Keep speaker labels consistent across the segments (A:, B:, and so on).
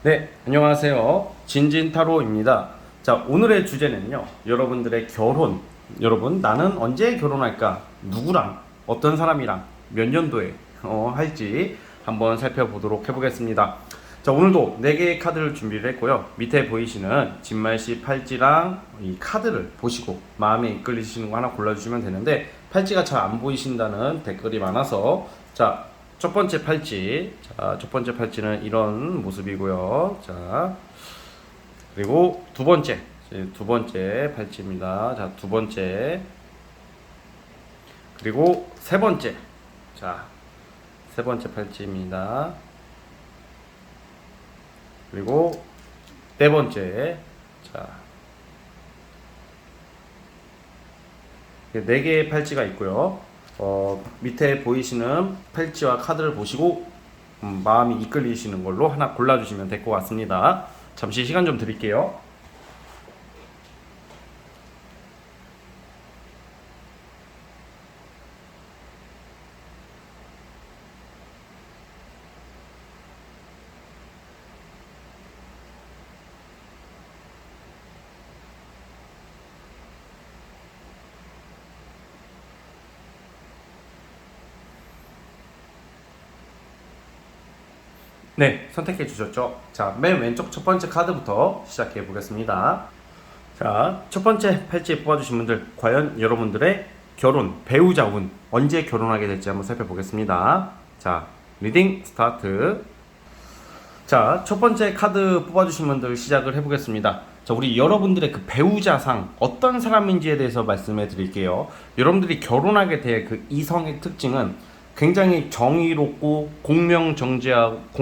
A: 네, 안녕하세요. 진진타로입니다. 자, 오늘의 주제는요, 여러분들의 결혼. 여러분, 나는 언제 결혼할까? 누구랑? 어떤 사람이랑? 몇 년도에 할지 한번 살펴보도록 해보겠습니다. 자, 오늘도 4개의 카드를 준비를 했고요. 밑에 보이시는 진말씨 팔찌랑 이 카드를 보시고 마음에 이끌리시는 거 하나 골라주시면 되는데, 팔찌가 잘 안 보이신다는 댓글이 많아서, 자, 첫 번째 팔찌. 자, 첫 번째 팔찌는 이런 모습이고요. 자, 그리고 두 번째 팔찌입니다. 자, 두 번째. 그리고 세 번째. 자, 세 번째 팔찌입니다. 그리고 네 번째. 자, 네 개의 팔찌가 있고요. 밑에 보이시는 팔찌와 카드를 보시고 마음이 이끌리시는 걸로 하나 골라주시면 될 것 같습니다. 잠시 시간 좀 드릴게요. 네, 선택해 주셨죠? 자, 맨 왼쪽 첫 번째 카드부터 시작해 보겠습니다. 자, 첫 번째 팔찌 뽑아주신 분들, 과연 여러분들의 결혼, 배우자 운, 언제 결혼하게 될지 한번 살펴보겠습니다. 자, 리딩 스타트. 자, 첫 번째 카드 뽑아주신 분들 시작을 해보겠습니다. 자, 우리 여러분들의 그 배우자상 어떤 사람인지에 대해서 말씀해 드릴게요. 여러분들이 결혼하게 될 그 이성의 특징은 굉장히 정의롭고 공명정대하고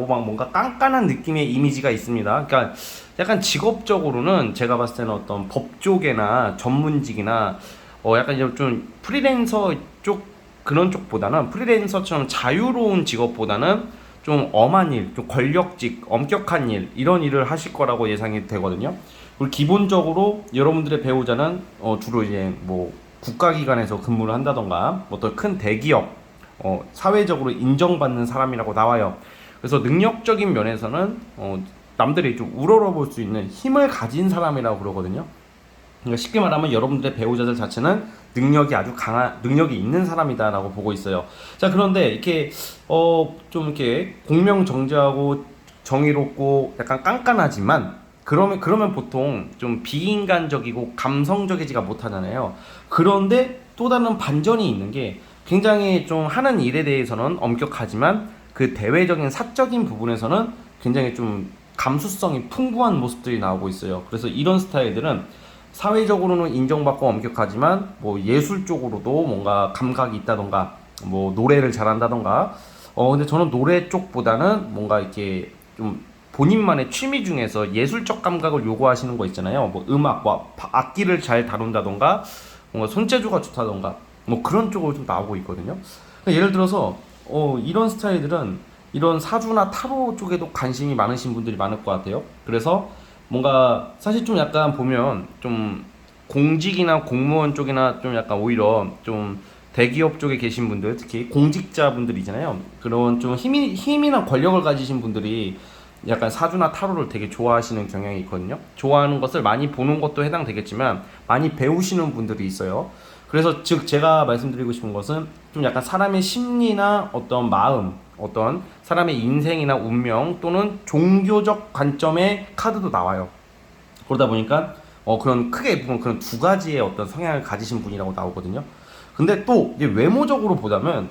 A: 막 뭔가 깐깐한 느낌의 이미지가 있습니다. 그러니까 약간 직업적으로는 제가 봤을 때는 어떤 법 쪽이나 전문직이나 약간 좀 프리랜서 쪽 그런 쪽보다는 프리랜서처럼 자유로운 직업보다는 좀 엄한 일, 좀 권력직, 엄격한 일 이런 일을 하실 거라고 예상이 되거든요. 그리고 기본적으로 여러분들의 배우자는 주로 이제 뭐 국가기관에서 근무를 한다던가 어떤 큰 대기업, 사회적으로 인정받는 사람이라고 나와요. 그래서 능력적인 면에서는 남들이 좀 우러러볼 수 있는 힘을 가진 사람이라고 그러거든요. 그러니까 쉽게 말하면 여러분들의 배우자들 자체는 능력이 아주 강한, 능력이 있는 사람이다라고 보고 있어요. 자, 그런데 이렇게 좀 이렇게 공명정대하고 정의롭고 약간 깐깐하지만 그러면 보통 좀 비인간적이고 감성적이지가 못하잖아요. 그런데 또 다른 반전이 있는 게 굉장히 좀 하는 일에 대해서는 엄격하지만 그 대외적인 사적인 부분에서는 굉장히 좀 감수성이 풍부한 모습들이 나오고 있어요. 그래서 이런 스타일들은 사회적으로는 인정받고 엄격하지만 뭐 예술 쪽으로도 뭔가 감각이 있다던가 뭐 노래를 잘한다던가 근데 저는 노래 쪽보다는 뭔가 이렇게 좀 본인만의 취미 중에서 예술적 감각을 요구하시는 거 있잖아요. 뭐 음악, 뭐 악기를 잘 다룬다던가 뭔가 손재주가 좋다던가 뭐 그런 쪽으로 좀 나오고 있거든요. 그러니까 예를 들어서 이런 스타일들은 이런 사주나 타로 쪽에도 관심이 많으신 분들이 많을 것 같아요. 그래서 뭔가 사실 좀 약간 보면 좀 공직이나 공무원 쪽이나 좀 약간 오히려 좀 대기업 쪽에 계신 분들, 특히 공직자분들이잖아요. 그런 좀 힘이나 권력을 가지신 분들이 약간 사주나 타로를 되게 좋아하시는 경향이 있거든요. 좋아하는 것을 많이 보는 것도 해당되겠지만 많이 배우시는 분들이 있어요. 그래서 즉 제가 말씀드리고 싶은 것은 좀 약간 사람의 심리나 어떤 마음, 어떤 사람의 인생이나 운명 또는 종교적 관점의 카드도 나와요. 그러다 보니까 그런 크게 보면 그런 두 가지의 어떤 성향을 가지신 분이라고 나오거든요. 근데 또 이제 외모적으로 보자면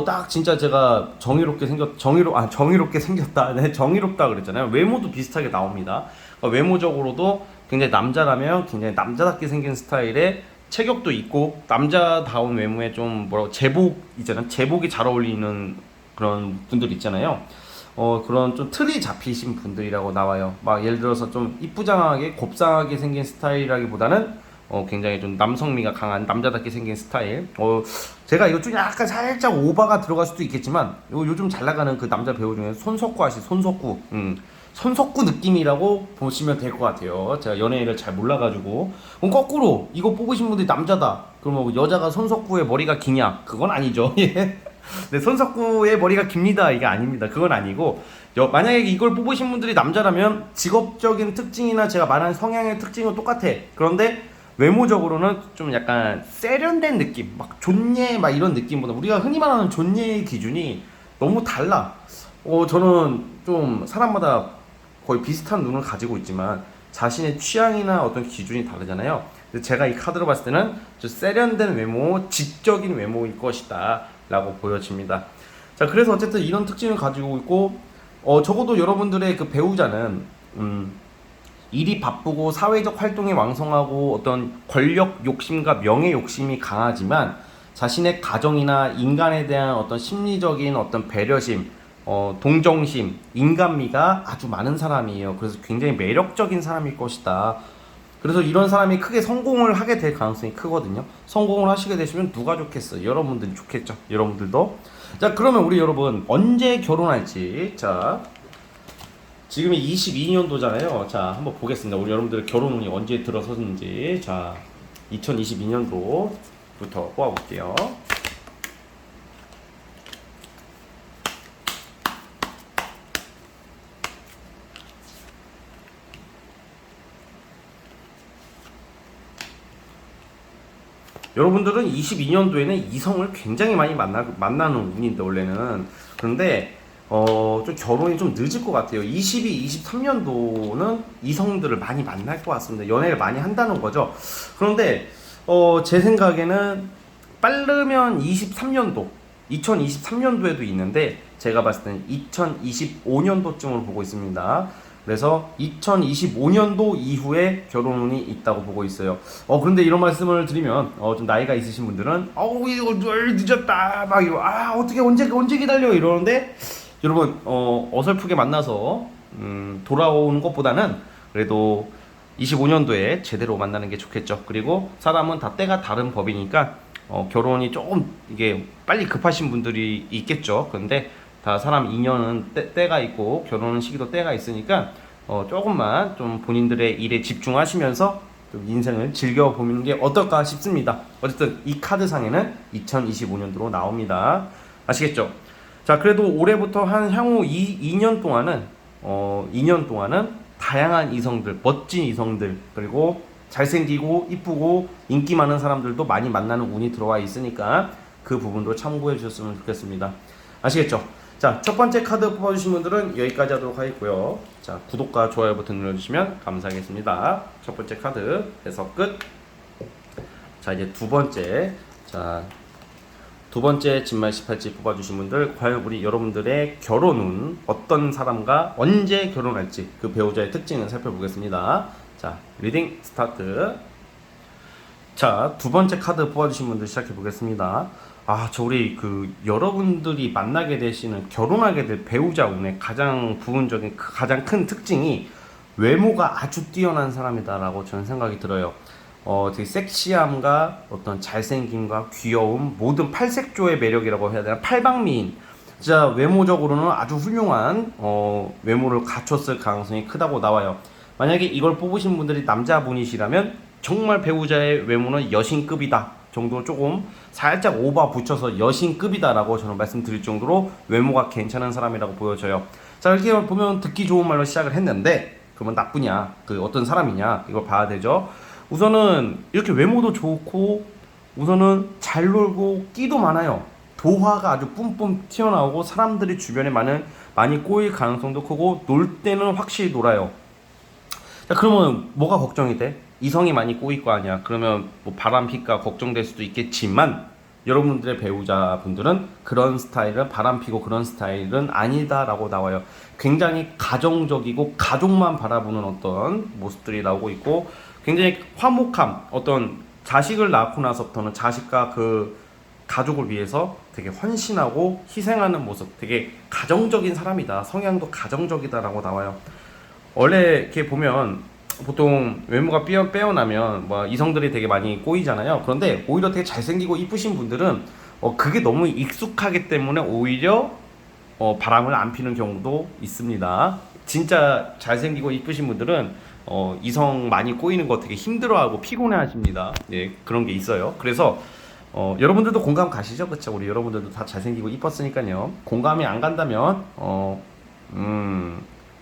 A: 딱 진짜 제가 정의롭게 생겼다. 네, 정의롭다 그랬잖아요. 외모도 비슷하게 나옵니다. 외모적으로도 굉장히 남자라면 굉장히 남자답게 생긴 스타일의 체격도 있고 남자다운 외모에 좀 뭐라고 제복 있잖아요. 제복이 잘 어울리는 그런 분들 있잖아요. 그런 좀 틀이 잡히신 분들이라고 나와요. 막 예를 들어서 좀 이쁘장하게 곱상하게 생긴 스타일이라기보다는 굉장히 좀 남성미가 강한 남자답게 생긴 스타일. 제가 이거 좀 약간 살짝 오바가 들어갈 수도 있겠지만 요즘 잘 나가는 그 남자 배우 중에 손석구 아시 손석구. 손석구 느낌이라고 보시면 될 것 같아요. 제가 연예인을 잘 몰라가지고. 그럼 거꾸로 이거 뽑으신 분들이 남자다. 그러면 여자가 손석구의 머리가 기냐? 그건 아니죠. 예. 네, 손석구의 머리가 깁니다. 이게 아닙니다. 그건 아니고 만약에 이걸 뽑으신 분들이 남자라면 직업적인 특징이나 제가 말한 성향의 특징은 똑같아. 그런데 외모적으로는 좀 약간 세련된 느낌, 막 존예 막 이런 느낌보다 우리가 흔히 말하는 존예의 기준이 너무 달라. 저는 좀 사람마다 거의 비슷한 눈을 가지고 있지만 자신의 취향이나 어떤 기준이 다르잖아요. 근데 제가 이 카드로 봤을 때는 좀 세련된 외모, 지적인 외모일 것이다 라고 보여집니다. 자, 그래서 어쨌든 이런 특징을 가지고 있고 적어도 여러분들의 그 배우자는 일이 바쁘고 사회적 활동에 왕성하고 어떤 권력 욕심과 명예 욕심이 강하지만 자신의 가정이나 인간에 대한 어떤 심리적인 어떤 배려심, 동정심, 인간미가 아주 많은 사람이에요. 그래서 굉장히 매력적인 사람일 것이다. 그래서 이런 사람이 크게 성공을 하게 될 가능성이 크거든요. 성공을 하시게 되시면 누가 좋겠어요? 여러분들이 좋겠죠. 여러분들도. 자, 그러면 우리 여러분 언제 결혼할지. 자, 지금이 22년도잖아요. 자, 한번 보겠습니다. 우리 여러분들 결혼운이 언제 들어섰는지. 자, 2022년도부터 뽑아볼게요. 여러분들은 22년도에는 이성을 굉장히 많이 만나는 운인데 원래는. 그런데 좀 결혼이 좀 늦을 것 같아요. 23년도는 이성들을 많이 만날 것 같습니다. 연애를 많이 한다는 거죠. 그런데 제 생각에는 빠르면 23년도, 2023년도에도 있는데 제가 봤을 때는 2025년도쯤으로 보고 있습니다. 그래서 2025년도 이후에 결혼운이 있다고 보고 있어요. 그런데 이런 말씀을 드리면 좀 나이가 있으신 분들은 이거 늦었다 막 이거 어떻게 언제 기다려 이러는데 여러분 어설프게 만나서 돌아오는 것보다는 그래도 25년도에 제대로 만나는 게 좋겠죠. 그리고 사람은 다 때가 다른 법이니까 결혼이 조금 이게 빨리 급하신 분들이 있겠죠. 그런데 다 사람 인연은 때가 있고 결혼은 시기도 때가 있으니까 조금만 좀 본인들의 일에 집중하시면서 좀 인생을 즐겨보는 게 어떨까 싶습니다. 어쨌든 이 카드상에는 2025년도로 나옵니다. 아시겠죠? 자, 그래도 올해부터 한 향후 2년 동안은 2년 동안은 다양한 이성들, 멋진 이성들, 그리고 잘생기고 이쁘고 인기 많은 사람들도 많이 만나는 운이 들어와 있으니까 그 부분도 참고해 주셨으면 좋겠습니다. 아시겠죠? 자, 첫 번째 카드 뽑아주신 분들은 여기까지 하도록 하겠고요. 자, 구독과 좋아요 버튼 눌러주시면 감사하겠습니다. 첫 번째 카드 해석 끝. 자, 이제 두 번째. 자, 두 번째 진말 18지 뽑아주신 분들, 과연 우리 여러분들의 결혼운 어떤 사람과 언제 결혼할지 그 배우자의 특징을 살펴보겠습니다. 자, 리딩 스타트. 자, 두 번째 카드 뽑아주신 분들 시작해 보겠습니다. 우리 여러분들이 만나게 되시는 결혼하게 될 배우자 운의 가장 부분적인 가장 큰 특징이 외모가 아주 뛰어난 사람이다라고 저는 생각이 들어요. 되게 섹시함과 어떤 잘생김과 귀여움, 모든 팔색조의 매력이라고 해야 되나? 팔방미인. 진짜 외모적으로는 아주 훌륭한 외모를 갖췄을 가능성이 크다고 나와요. 만약에 이걸 뽑으신 분들이 남자분이시라면 정말 배우자의 외모는 여신급이다 정도, 조금 살짝 오바 붙여서 여신급이다라고 저는 말씀드릴 정도로 외모가 괜찮은 사람이라고 보여져요. 자, 이렇게 보면 듣기 좋은 말로 시작을 했는데 그러면 나쁘냐, 어떤 사람이냐 이걸 봐야 되죠. 우선은 이렇게 외모도 좋고 우선은 잘 놀고 끼도 많아요. 도화가 아주 뿜뿜 튀어나오고 사람들이 주변에 많이 꼬일 가능성도 크고 놀 때는 확실히 놀아요. 자, 그러면 뭐가 걱정이 돼? 이성이 많이 꼬일 거 아니야. 그러면 뭐 바람 필까 걱정될 수도 있겠지만 여러분들의 배우자분들은 그런 스타일은, 바람 피고 그런 스타일은 아니다라고 나와요. 굉장히 가정적이고 가족만 바라보는 어떤 모습들이 나오고 있고 굉장히 화목함, 어떤 자식을 낳고 나서부터는 자식과 그 가족을 위해서 되게 헌신하고 희생하는 모습, 되게 가정적인 사람이다, 성향도 가정적이다라고 나와요. 원래 이렇게 보면 보통 외모가 빼어나면 뭐 이성들이 되게 많이 꼬이잖아요. 그런데 오히려 되게 잘생기고 이쁘신 분들은 그게 너무 익숙하기 때문에 오히려 바람을 안 피는 경우도 있습니다. 진짜 잘생기고 이쁘신 분들은 이성 많이 꼬이는 거 되게 힘들어하고 피곤해 하십니다. 예, 그런 게 있어요. 그래서 여러분들도 공감 가시죠? 그쵸? 우리 여러분들도 다 잘생기고 이뻤으니까요. 공감이 안 간다면,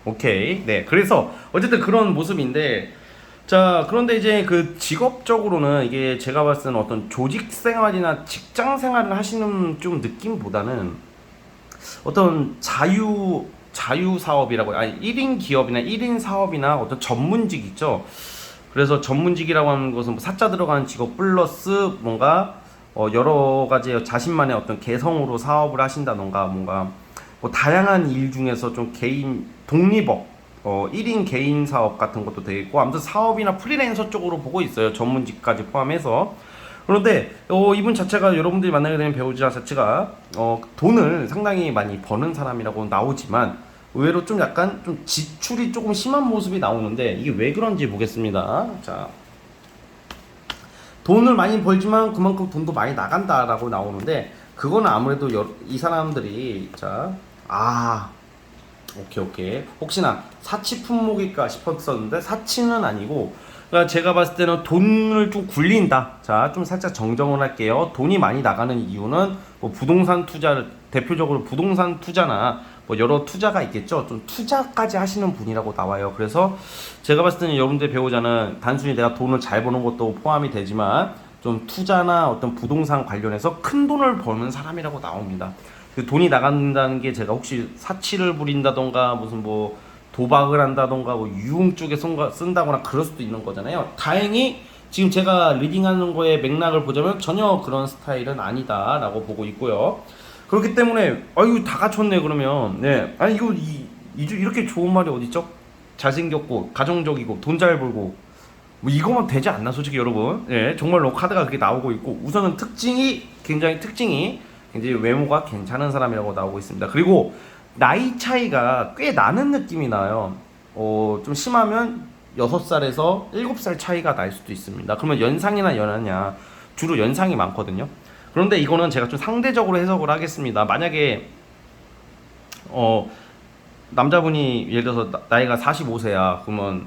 A: 오케이. 네. 그래서, 어쨌든 그런 모습인데, 자, 그런데 이제 그 직업적으로는 이게 제가 봤을 때는 어떤 조직 생활이나 직장 생활을 하시는 좀 느낌보다는 어떤 자유 사업이라고, 아니, 1인 기업이나 1인 사업이나 어떤 전문직 있죠? 그래서 전문직이라고 하는 것은 뭐 사자 들어가는 직업 플러스 뭔가 여러 가지 자신만의 어떤 개성으로 사업을 하신다던가 뭔가 뭐 다양한 일 중에서 좀 개인 독립업 1인 개인 사업 같은 것도 되어 있고 아무튼 사업이나 프리랜서 쪽으로 보고 있어요. 전문직까지 포함해서. 그런데 이분 자체가 여러분들이 만나게 되는 배우자 자체가 돈을 상당히 많이 버는 사람이라고 나오지만 의외로 좀 약간 좀 지출이 조금 심한 모습이 나오는데 이게 왜 그런지 보겠습니다. 자, 돈을 많이 벌지만 그만큼 돈도 많이 나간다라고 나오는데 그거는 아무래도 이 사람들이 오케이. 혹시나 사치 품목일까 싶었었는데 사치는 아니고 그러니까 제가 봤을 때는 돈을 좀 굴린다. 자, 좀 살짝 정정을 할게요. 돈이 많이 나가는 이유는 뭐 부동산 투자를 대표적으로 부동산 투자나 뭐 여러 투자가 있겠죠. 좀 투자까지 하시는 분이라고 나와요. 그래서 제가 봤을 때는 여러분들 배우자는 단순히 내가 돈을 잘 버는 것도 포함이 되지만 좀 투자나 어떤 부동산 관련해서 큰 돈을 버는 사람이라고 나옵니다. 그 돈이 나간다는 게 제가 혹시 사치를 부린다던가 무슨 뭐 도박을 한다던가 뭐 유흥 쪽에 쓴다거나 그럴 수도 있는 거잖아요. 다행히 지금 제가 리딩하는 거에 맥락을 보자면 전혀 그런 스타일은 아니다라고 보고 있고요. 그렇기 때문에 아유 다 갖췄네 그러면 네 아니 이거 이렇게 좋은 말이 어딨죠? 잘생겼고 가정적이고 돈 잘 벌고 뭐 이거만 되지 않나 솔직히 여러분. 예 정말로 카드가 그렇게 나오고 있고 우선은 특징이 굉장히 외모가 괜찮은 사람이라고 나오고 있습니다. 그리고 나이 차이가 꽤 나는 느낌이 나요. 좀 심하면 6살에서 7살 차이가 날 수도 있습니다. 그러면 연상이나 연하냐? 주로 연상이 많거든요. 그런데 이거는 제가 좀 상대적으로 해석을 하겠습니다. 만약에 남자분이 예를 들어서 나이가 45세야. 그러면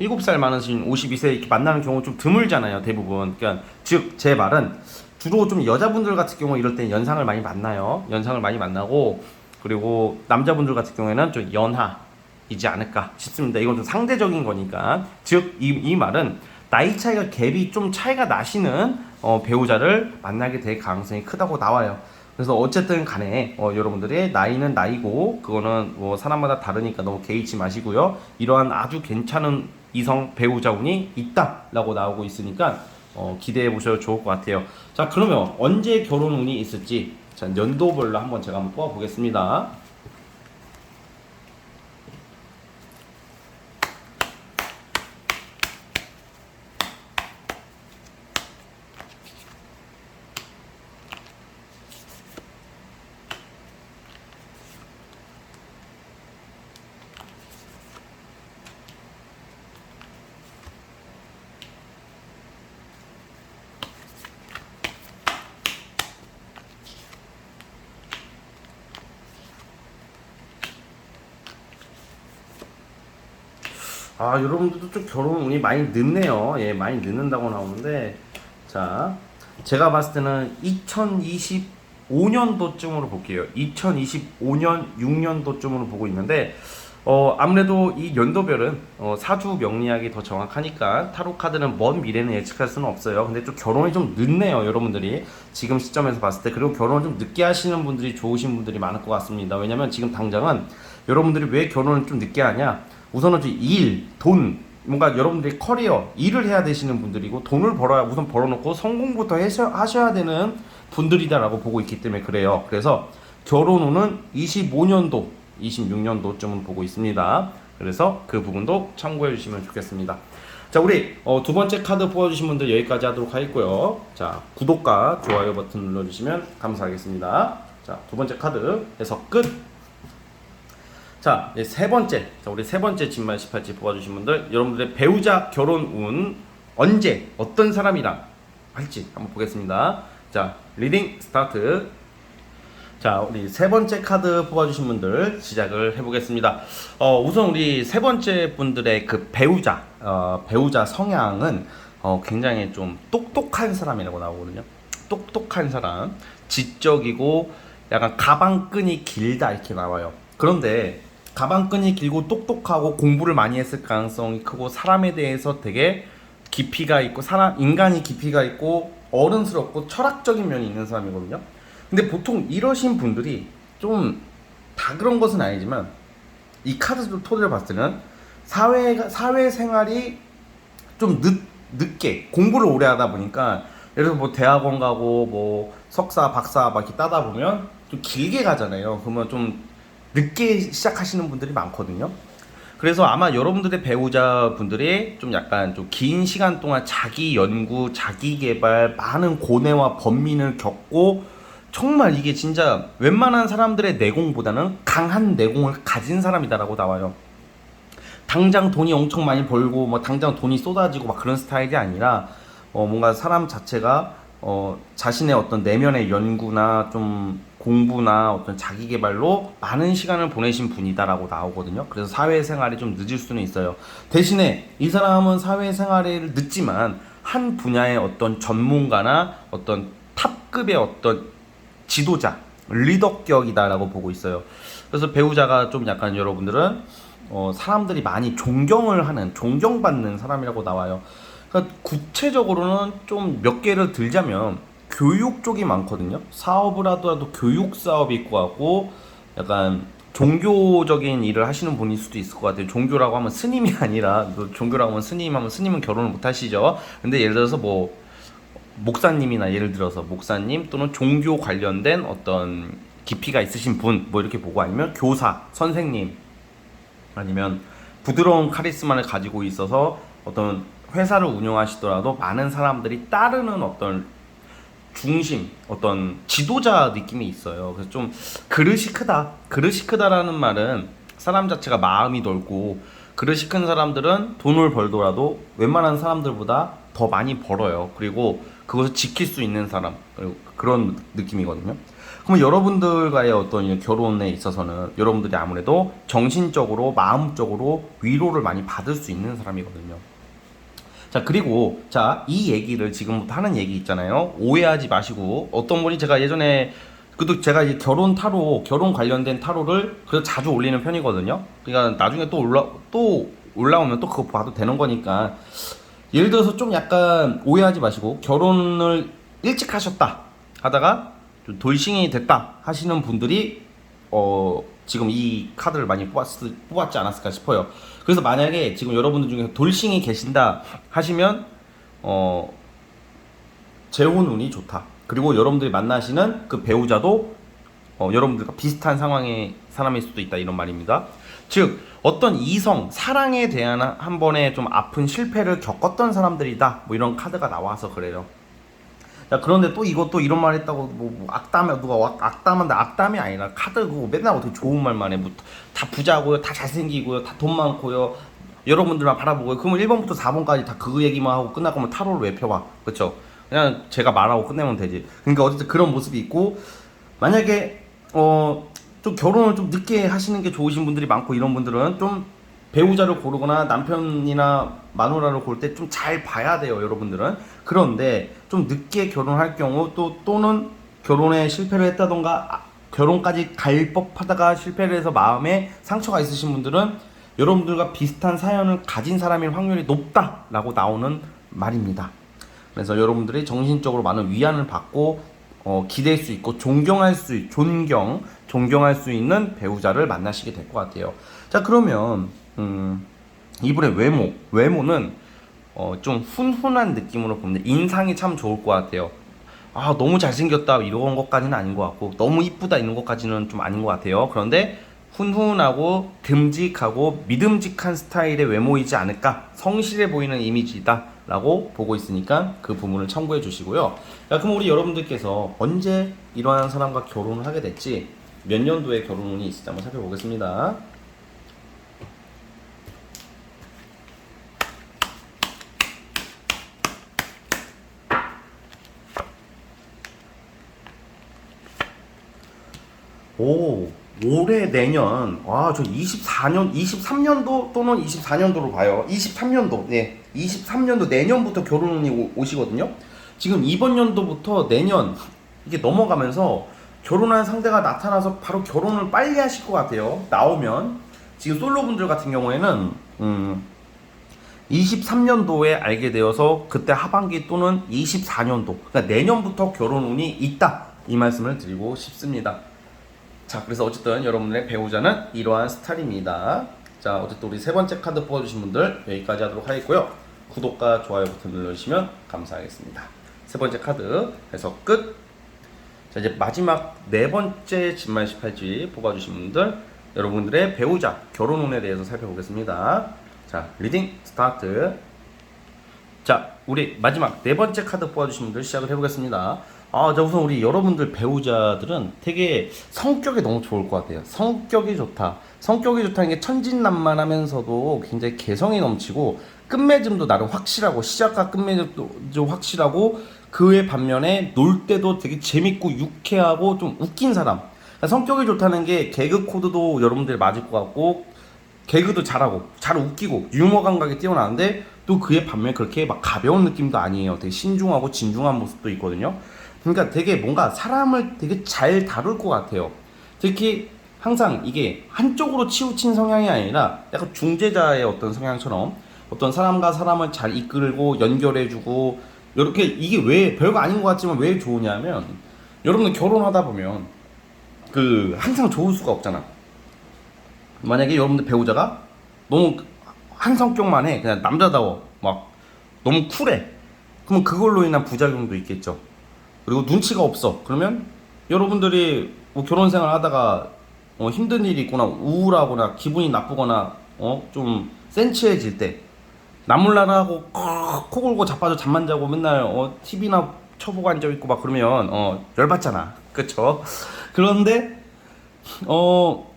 A: 7살 많으신 52세 이렇게 만나는 경우 좀 드물잖아요. 대부분. 그러니까 즉 제 말은 주로 좀 여자분들 같은 경우 이럴 때 연상을 많이 만나요. 연상을 많이 만나고 그리고 남자분들 같은 경우에는 좀 연하이지 않을까 싶습니다. 이건 좀 상대적인 거니까. 즉 이 말은 나이 차이가 갭이 좀 차이가 나시는 배우자를 만나게 될 가능성이 크다고 나와요. 그래서 어쨌든 간에 여러분들의 나이는 나이고 그거는 뭐 사람마다 다르니까 너무 개의치 마시고요. 이러한 아주 괜찮은 이성 배우자 운이 있다라고 나오고 있으니까 기대해 보셔도 좋을 것 같아요. 자, 그러면 언제 결혼 운이 있을지 자, 연도별로 제가 한번 뽑아 보겠습니다. 여러분들도 좀 결혼 운이 많이 늦네요. 예, 많이 늦는다고 나오는데, 자, 제가 봤을 때는 2025년도쯤으로 볼게요. 2025년, 6년도쯤으로 보고 있는데, 아무래도 이 연도별은 사주 명리학이 더 정확하니까 타로 카드는 먼 미래는 예측할 수는 없어요. 근데 좀 결혼이 좀 늦네요, 여러분들이 지금 시점에서 봤을 때. 그리고 결혼을 좀 늦게 하시는 분들이 좋으신 분들이 많을 것 같습니다. 왜냐면 지금 당장은 여러분들이 왜 결혼을 좀 늦게 하냐? 우선은 일, 돈, 뭔가 여러분들이 커리어, 일을 해야 되시는 분들이고 돈을 우선 벌어놓고 성공부터 하셔야 되는 분들이다라고 보고 있기 때문에 그래요. 그래서 결혼 후는 25년도, 26년도쯤은 보고 있습니다. 그래서 그 부분도 참고해 주시면 좋겠습니다. 자, 우리 두 번째 카드 뽑아주신 분들 여기까지 하도록 하겠고요. 자, 구독과 좋아요 버튼 눌러주시면 감사하겠습니다. 자, 두 번째 카드 해석 끝. 자, 세 번째. 자, 우리 세 번째 진말 18지 뽑아주신 분들, 여러분들의 배우자 결혼 운 언제 어떤 사람이랑 할지 한번 보겠습니다. 자, 리딩 스타트. 자, 우리 세 번째 카드 뽑아주신 분들 시작을 해보겠습니다. 우선 우리 세 번째 분들의 그 배우자 성향은 굉장히 좀 똑똑한 사람이라고 나오거든요. 똑똑한 사람, 지적이고 약간 가방끈이 길다 이렇게 나와요. 그런데 가방끈이 길고 똑똑하고 공부를 많이 했을 가능성이 크고 사람에 대해서 되게 깊이가 있고 사람 인간이 깊이가 있고 어른스럽고 철학적인 면이 있는 사람이거든요. 근데 보통 이러신 분들이 좀 다 그런 것은 아니지만 이 카드 토대를 봤을 때는 사회생활이 좀 늦게 공부를 오래 하다 보니까 예를 들어 뭐 대학원 가고 뭐 석사 박사 막 이렇게 따다 보면 좀 길게 가잖아요. 그러면 좀 늦게 시작하시는 분들이 많거든요. 그래서 아마 여러분들의 배우자분들이 좀 약간 좀 긴 시간 동안 자기 연구, 자기 개발, 많은 고뇌와 번민을 겪고 정말 이게 진짜 웬만한 사람들의 내공보다는 강한 내공을 가진 사람이다라고 나와요. 당장 돈이 엄청 많이 벌고 뭐 당장 돈이 쏟아지고 막 그런 스타일이 아니라 뭔가 사람 자체가 자신의 어떤 내면의 연구나 좀 공부나 어떤 자기 개발로 많은 시간을 보내신 분이다라고 나오거든요. 그래서 사회생활이 좀 늦을 수는 있어요. 대신에 이 사람은 사회생활을 늦지만 한 분야의 어떤 전문가나 어떤 탑급의 어떤 지도자, 리더격이다라고 보고 있어요. 그래서 배우자가 좀 약간 여러분들은 사람들이 많이 존경받는 사람이라고 나와요. 그러니까 구체적으로는 좀 몇 개를 들자면 교육 쪽이 많거든요. 사업을 하더라도 교육 사업이 있고 하고 약간 종교적인 일을 하시는 분일 수도 있을 것 같아요. 종교라고 하면 스님이 아니라 종교라고 하면 스님은 결혼을 못 하시죠. 근데 예를 들어서 뭐 목사님이나 예를 들어서 목사님 또는 종교 관련된 어떤 깊이가 있으신 분 뭐 이렇게 보고 아니면 교사, 선생님 아니면 부드러운 카리스마를 가지고 있어서 어떤 회사를 운영하시더라도 많은 사람들이 따르는 어떤 중심, 어떤 지도자 느낌이 있어요. 그래서 좀 그릇이 크다. 그릇이 크다라는 말은 사람 자체가 마음이 넓고 그릇이 큰 사람들은 돈을 벌더라도 웬만한 사람들보다 더 많이 벌어요. 그리고 그것을 지킬 수 있는 사람, 그런 느낌이거든요. 그러면 여러분들과의 어떤 결혼에 있어서는 여러분들이 아무래도 정신적으로, 마음적으로 위로를 많이 받을 수 있는 사람이거든요. 자, 그리고 이 얘기를 지금부터 하는 얘기 있잖아요. 오해하지 마시고 어떤 분이 제가 예전에 그래도 제가 이제 결혼 관련된 타로를 그래도 자주 올리는 편이거든요. 그러니까 나중에 또 올라오면 또 그거 봐도 되는 거니까 예를 들어서 좀 약간 오해하지 마시고 결혼을 일찍 하셨다 하다가 좀 돌싱이 됐다 하시는 분들이 지금 이 카드를 많이 뽑았지 않았을까 싶어요. 그래서 만약에 지금 여러분들 중에 돌싱이 계신다 하시면 재혼 운이 좋다. 그리고 여러분들이 만나시는 그 배우자도 여러분들과 비슷한 상황의 사람일 수도 있다 이런 말입니다. 즉 어떤 이성, 사랑에 대한 한 번의 좀 아픈 실패를 겪었던 사람들이다 뭐 이런 카드가 나와서 그래요. 자, 그런데 또 이것도 이런 말 했다고 뭐 악담에 누가 악담한데 악담이 아니라 카드 그거 맨날 어떻게 좋은 말만 해. 뭐 다 부자고요, 다 잘생기고요, 다 돈 많고요, 여러분들만 바라보고요. 그러면 1번부터 4번까지 다 그 얘기만 하고 끝날 거면 타로를 왜 펴봐? 그쵸? 그냥 제가 말하고 끝내면 되지. 그러니까 어쨌든 그런 모습이 있고 만약에 좀 결혼을 좀 늦게 하시는 게 좋으신 분들이 많고 이런 분들은 좀 배우자를 고르거나 남편이나 마누라를 고를 때 좀 잘 봐야 돼요, 여러분들은. 그런데 좀 늦게 결혼할 경우 또는 결혼에 실패를 했다던가 결혼까지 갈 법하다가 실패를 해서 마음에 상처가 있으신 분들은 여러분들과 비슷한 사연을 가진 사람일 확률이 높다라고 나오는 말입니다. 그래서 여러분들이 정신적으로 많은 위안을 받고 기댈 수 있고 존경할 수 있는 배우자를 만나시게 될 것 같아요. 자, 그러면 이분의 외모는 좀 훈훈한 느낌으로 보는데 인상이 참 좋을 것 같아요. 아, 너무 잘생겼다 이런 것까지는 아닌 것 같고 너무 이쁘다 이런 것까지는 좀 아닌 것 같아요. 그런데 훈훈하고 듬직하고 믿음직한 스타일의 외모이지 않을까, 성실해 보이는 이미지다 라고 보고 있으니까 그 부분을 참고해 주시고요. 자, 그럼 우리 여러분들께서 언제 이러한 사람과 결혼을 하게 될지, 몇 년도에 결혼운이 있을지 한번 살펴보겠습니다. 올해 내년, 저 23년도 또는 24년도로 봐요. 23년도, 네. 23년도 내년부터 결혼운이 오시거든요. 지금 이번 연도부터 내년 이게 넘어가면서 결혼한 상대가 나타나서 바로 결혼을 빨리 하실 것 같아요. 나오면 지금 솔로분들 같은 경우에는 23년도에 알게 되어서 그때 하반기 또는 24년도, 그러니까 내년부터 결혼 운이 있다, 이 말씀을 드리고 싶습니다. 자, 그래서 어쨌든 여러분들의 배우자는 이러한 스타일입니다. 자, 어쨌든 우리 세 번째 카드 뽑아주신 분들 여기까지 하도록 하겠고요. 구독과 좋아요 버튼 눌러주시면 감사하겠습니다. 세 번째 카드 해서 끝. 자, 이제 마지막 네 번째 진말 18지 뽑아주신 분들, 여러분들의 배우자 결혼 운에 대해서 살펴보겠습니다. 자, 리딩 스타트. 자, 우리 마지막 네 번째 카드 뽑아주신 분들 시작을 해보겠습니다. 자, 우선 우리 여러분들 배우자들은 되게 성격이 너무 좋을 것 같아요. 성격이 좋다. 성격이 좋다는 게 천진난만하면서도 굉장히 개성이 넘치고 끝맺음도 나름 확실하고, 시작과 끝맺음도 좀 확실하고, 그의 반면에 놀 때도 되게 재밌고 유쾌하고 좀 웃긴 사람. 그러니까 성격이 좋다는 게 개그 코드도 여러분들이 맞을 것 같고, 개그도 잘하고 잘 웃기고 유머 감각이 뛰어나는데, 또 그의 반면에 그렇게 막 가벼운 느낌도 아니에요. 되게 신중하고 진중한 모습도 있거든요. 그러니까 되게 뭔가 사람을 되게 잘 다룰 것 같아요. 특히 항상 이게 한쪽으로 치우친 성향이 아니라 약간 중재자의 어떤 성향처럼 어떤 사람과 사람을 잘 이끌고 연결해주고, 이렇게, 이게 왜 별거 아닌 것 같지만 왜 좋으냐면, 여러분들 결혼하다 보면 그 항상 좋을 수가 없잖아. 만약에 여러분들 배우자가 너무 한 성격만 해, 그냥 남자다워, 막 너무 쿨해, 그러면 그걸로 인한 부작용도 있겠죠. 그리고 눈치가 없어, 그러면 여러분들이 뭐 결혼 생활 하다가 힘든 일이 있거나 우울하거나 기분이 나쁘거나 좀 센치해질 때, 나몰라라고 코 골고 자빠져 잠만 자고 맨날 TV나 쳐보고 앉아있고 막 그러면 열받잖아, 그쵸? 그런데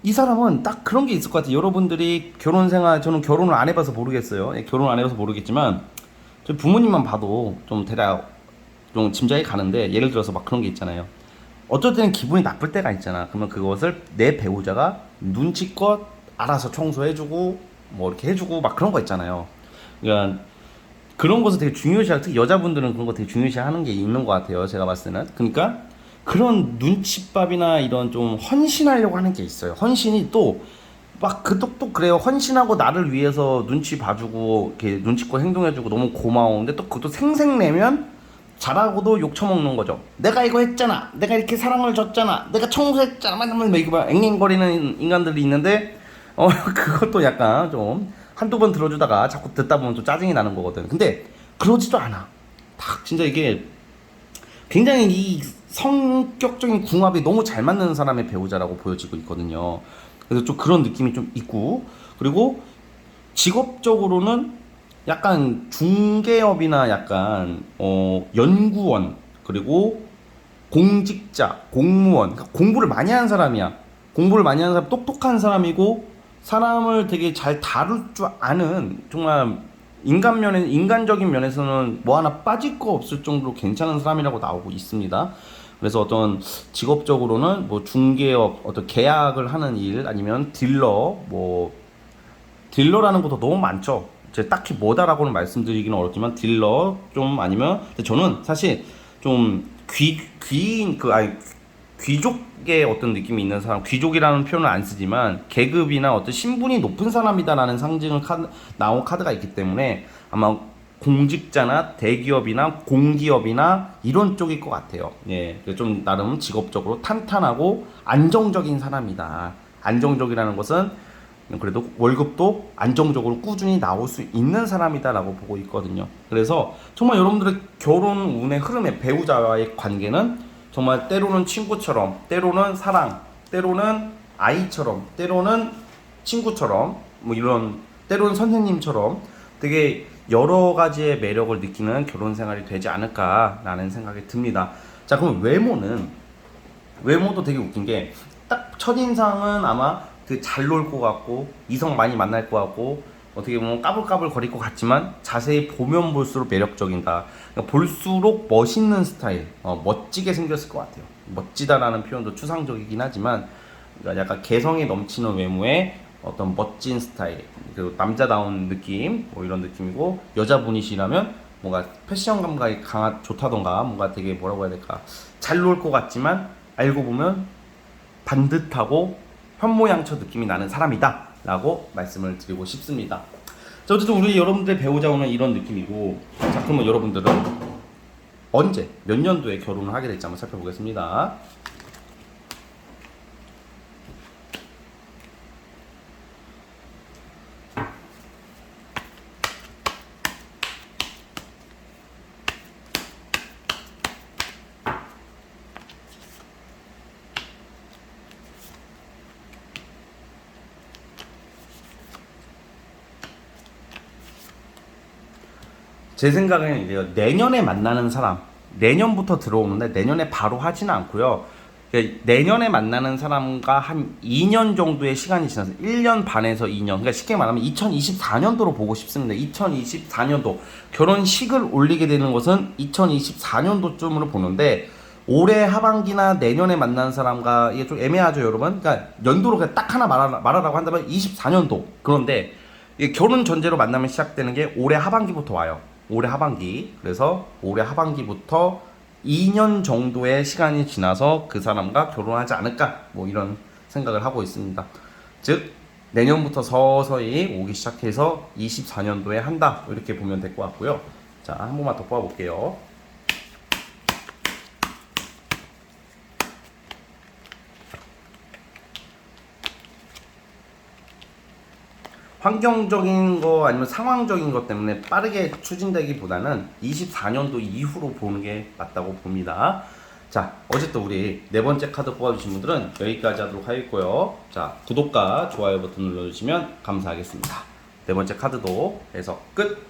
A: 이 사람은 딱 그런 게 있을 것 같아요. 여러분들이 결혼 생활, 저는 결혼을 안 해봐서 모르겠어요. 결혼 안 해봐서 모르겠지만 저희 부모님만 봐도 좀 대략 좀 짐작이 가는데, 예를 들어서 막 그런 게 있잖아요. 어쩔 때는 기분이 나쁠 때가 있잖아. 그러면 그것을 내 배우자가 눈치껏 알아서 청소해주고 뭐 이렇게 해주고 막 그런 거 있잖아요. 그러니까 그런 것을 되게 중요시하고, 특히 여자분들은 그런 거 되게 중요시하는 게 있는 것 같아요, 제가 봤을 때는. 그러니까 그런 눈칫밥이나 이런 좀 헌신하려고 하는 게 있어요. 헌신이 또 막 또 그래요. 헌신하고 나를 위해서 눈치 봐주고 이렇게 눈치껏 행동해주고 너무 고마운데, 또 그것도 생색내면 잘하고도 욕 처먹는 거죠. 내가 이거 했잖아, 내가 이렇게 사랑을 줬잖아, 내가 청소했잖아, 막 이거 막 앵앵거리는 인간들이 있는데, 그것도 약간 좀 한두 번 들어주다가 자꾸 듣다 보면 또 짜증이 나는 거거든. 근데 그러지도 않아. 딱 진짜 이게 굉장히 이 성격적인 궁합이 너무 잘 맞는 사람의 배우자라고 보여지고 있거든요. 그래서 좀 그런 느낌이 좀 있고, 그리고 직업적으로는 약간 중개업이나 약간 연구원, 그리고 공직자, 공무원, 그러니까 공부를 많이 하는 사람이야. 공부를 많이 하는 사람, 똑똑한 사람이고 사람을 되게 잘 다룰 줄 아는, 정말 인간적인 면에서는 뭐 하나 빠질 거 없을 정도로 괜찮은 사람이라고 나오고 있습니다. 그래서 어떤 직업적으로는 뭐 중개업, 어떤 계약을 하는 일, 아니면 딜러라는 것도 너무 많죠. 제가 딱히 뭐다라고는 말씀드리기는 어렵지만 딜러 좀, 아니면 근데 저는 사실 좀 귀족의 어떤 느낌이 있는 사람, 귀족이라는 표현을 안 쓰지만 계급이나 어떤 신분이 높은 사람이다라는 상징을 나온 카드가 있기 때문에 아마 공직자나 대기업이나 공기업이나 이런 쪽일 것 같아요. 예, 좀 나름 직업적으로 탄탄하고 안정적인 사람이다. 안정적이라는 것은 그래도 월급도 안정적으로 꾸준히 나올 수 있는 사람이다라고 보고 있거든요. 그래서 정말 여러분들의 결혼 운의 흐름에 배우자와의 관계는 정말 때로는 친구처럼, 때로는 사랑, 때로는 아이처럼, 때로는 친구처럼, 뭐 이런, 때로는 선생님처럼 되게 여러 가지의 매력을 느끼는 결혼 생활이 되지 않을까라는 생각이 듭니다. 자, 그럼 외모도 되게 웃긴 게, 딱 첫인상은 아마 되게 잘 놀 것 같고 이성 많이 만날 것 같고 어떻게 보면 까불까불 거릴 것 같지만 자세히 보면 볼수록 매력적이다. 그러니까 볼수록 멋있는 스타일, 멋지게 생겼을 것 같아요. 멋지다라는 표현도 추상적이긴 하지만, 그러니까 약간 개성이 넘치는 외모에 어떤 멋진 스타일, 그리고 남자다운 느낌, 뭐 이런 느낌이고, 여자분이시라면 뭔가 패션 감각이 좋다던가 뭔가 되게 뭐라고 해야 될까 잘 놀 것 같지만 알고 보면 반듯하고 현모양처 느낌이 나는 사람이다 라고 말씀을 드리고 싶습니다. 자, 어쨌든 우리 여러분들 배우자 오는 이런 느낌이고, 자 그러면 여러분들은 언제 몇 년도에 결혼을 하게 될지 한번 살펴보겠습니다. 제 생각에는 이래요. 내년에 만나는 사람, 내년부터 들어오는데 내년에 바로 하지는 않고요. 그러니까 내년에 만나는 사람과 한 2년 정도의 시간이 지나서 1년 반에서 2년, 그러니까 쉽게 말하면 2024년도로 보고 싶습니다. 2024년도 결혼식을 올리게 되는 것은 2024년도쯤으로 보는데, 올해 하반기나 내년에 만나는 사람과 이게 좀 애매하죠, 여러분. 그러니까 연도로 그냥 딱 하나 말하라고 한다면 24년도. 그런데 이게 결혼 전제로 만나면 시작되는 게 올해 하반기부터 와요. 올해 하반기. 그래서 올해 하반기부터 2년 정도의 시간이 지나서 그 사람과 결혼하지 않을까, 뭐 이런 생각을 하고 있습니다. 즉 내년부터 서서히 오기 시작해서 24년도에 한다, 이렇게 보면 될 것 같고요. 자, 한 번만 더 뽑아볼게요. 환경적인 거 아니면 상황적인 것 때문에 빠르게 추진되기보다는 24년도 이후로 보는 게 맞다고 봅니다. 자, 어쨌든 우리 네 번째 카드 뽑아주신 분들은 여기까지 하도록 하겠고요. 자, 구독과 좋아요 버튼 눌러주시면 감사하겠습니다. 네 번째 카드도 해서 끝!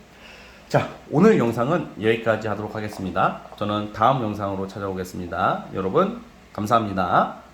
A: 자, 오늘 영상은 여기까지 하도록 하겠습니다. 저는 다음 영상으로 찾아오겠습니다. 여러분, 감사합니다.